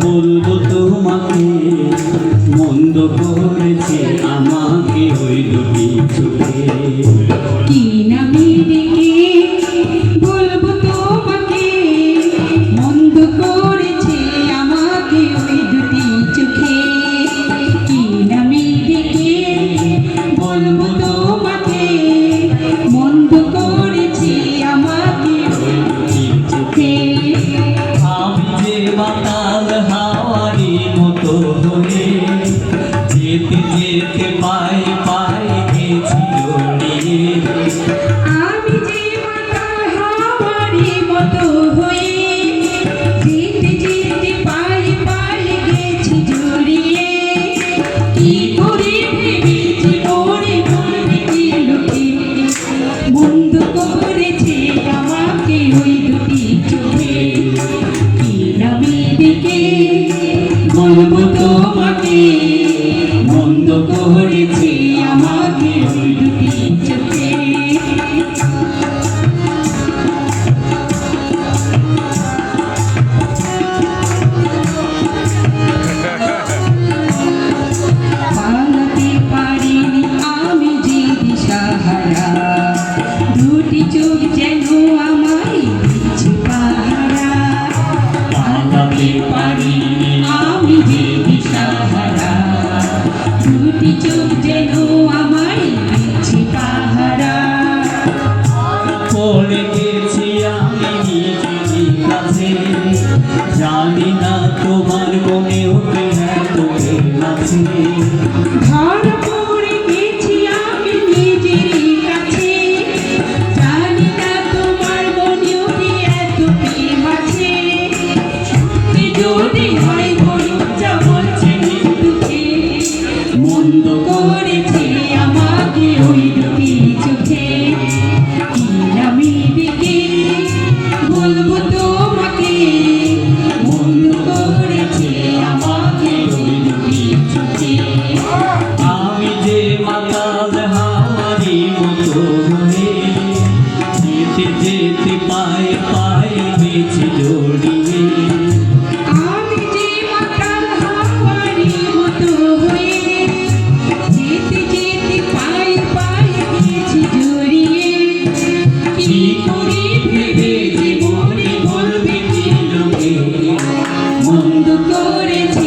বলবো তোমাকে মন্দ করেছে আমাকে ওই দুটি চোখে। কি নামে ডেকে বলবো তোমাকে মন্দ করেছে আমাকে ওই দুটি চোখে। কি নামে ডেকে বলবো তোমাকে মন্দ করেছে আমাকে ওই দুটি চোখে। আমি যে বাতাল হাওয়ারি মতো হয়ে যেতে যেতে পায়ে পায়ে গেছি জড়িয়ে। আমি যে মাতাল হাওয়ারি মতো হয়ে যেতে যেতে পায়ে পায়ে গেছি জড়িয়ে। কি করে ভেবেছি পরে বলবে কি লোকে মন্দ করেছে আমাকে ওই দুটি চোখে। কি নামে ডেকে বলবো তোমাকে মন্দ করেছে আমাকে ওই দুটি চোখে। পালাতে পারিনি আমি যে দিশাহারা দুটি চোখ যেন আমায় দিচ্ছে পাহারা। পালাতে পারিনি আমি যে দিশাহারা দুটি চোখ যেন আমায় দিচ্ছে পাহারা। পড়ে গেছি আমি নিজেরই কাছে জানি না তোমার মনে ওঠে এতকে আছে। ধরা পড়ে গেছি আমি নিজেরই কাছে জানি না তোমার মনেও কি এত প্রেম আছে। সত্যি যদি হয় বলো যা বলছে দুঃখে মন্দ করেছে আমাকে ওই দুটি চোখে। কি নামে ডেকে বলবো তোমাকে মন্দ করেছে আমাকে ওই দুটি চোখে। আমি যে মাতাল হাওয়ারি মতো হয়ে যেতে যেতে পায়ে পায়ে গেছি জড়িয়ে। আমি যে মাতাল হাওয়ারি মতো হয়ে যেতে যেতে পায়ে পায়ে গেছি জড়িয়ে। কি করে ভেবে জীবনে বলবে কি লোকে মন্দ করেছে